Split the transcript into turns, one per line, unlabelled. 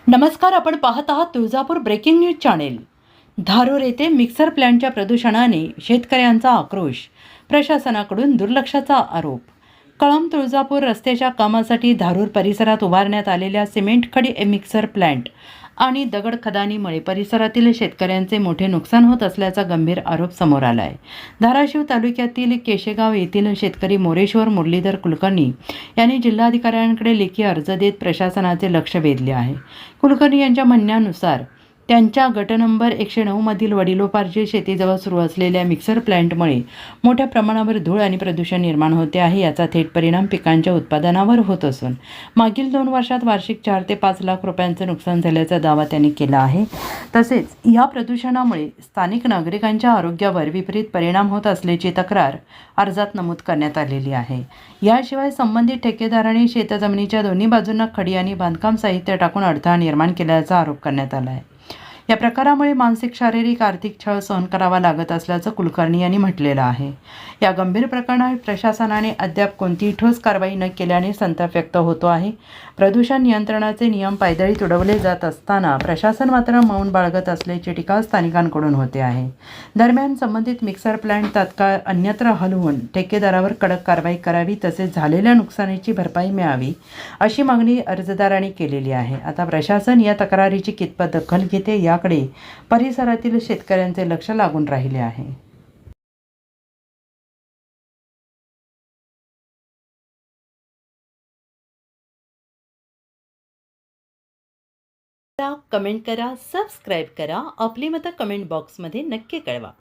नमस्कार, आपण पाहत आहात Tuljapur breaking news channel. Dharur येथे मिक्सर प्लांटच्या प्रदूषणाने शेतकऱ्यांचा आक्रोश, प्रशासनाकडून दुर्लक्षाचा आरोप। कळंब तुळजापूर रस्त्याच्या कामासाठी धारूर परिसरात उभारण्यात आलेल्या सिमेंट खडी मिक्सर प्लांट आणि दगड खदानीमुळे परिसरातील शेतकऱ्यांचे मोठे नुकसान होत असल्याचा गंभीर आरोप समोर आला आहे। धाराशिव तालुक्यातील केशेगाव येथील शेतकरी मोरेश्वर मुरलीधर कुलकर्णी यांनी जिल्हाधिकाऱ्यांकडे लेखी अर्ज देत प्रशासनाचे लक्ष वेधले आहे। कुलकर्णी यांच्या म्हणण्यानुसार त्यांच्या गट नंबर 109 मधील वडिलोपार्जित शेतीजवळ सुरू असलेल्या मिक्सर प्लांटमुळे मोठ्या प्रमाणावर धूळ आणि प्रदूषण निर्माण होते आहे। याचा थेट परिणाम पिकांच्या उत्पादनावर होत असून मागील 2 वर्षात वार्षिक 4 ते 5 लाख रुपयांचे नुकसान झाल्याचा दावा त्यांनी केला आहे। तसेच या प्रदूषणामुळे स्थानिक नागरिकांच्या आरोग्यावर विपरीत परिणाम होत असल्याची तक्रार अर्जात नमूद करण्यात आलेली आहे। याशिवाय संबंधित ठेकेदाराने शेतजमिनीच्या दोन्ही बाजूंना खडी आणि बांधकाम साहित्य टाकून अडथळा निर्माण केल्याचा आरोप करण्यात आला आहे। या प्रकारामुळे मानसिक, शारीरिक, आर्थिक छळ सहन करावा लागत असल्याचं कुलकर्णी यांनी म्हटलेलं आहे। या गंभीर प्रकरणात प्रशासनाने अद्याप कोणतीही ठोस कारवाई न केल्याने संताप व्यक्त होतो आहे। प्रदूषण नियंत्रणाचे नियम पायदळी तुडवले जात असताना प्रशासन मात्र मौन बाळगत असल्याची टीका स्थानिकांकडून होते आहे। दरम्यान संबंधित मिक्सर प्लांट तात्काळ अन्यत्र हलवून ठेकेदारावर कडक कारवाई करावी, तसेच झालेल्या नुकसानीची भरपाई मिळावी अशी मागणी अर्जदारांनी केलेली आहे। आता प्रशासन या तक्रारीची कितपत दखल घेते याकडे परिसरातील शेतकऱ्यांचे लक्ष लागून राहिले आहे। कमेंट करा, सबस्क्राइब करा, आपली मतं कमेंट बॉक्समध्ये नक्की कळवा।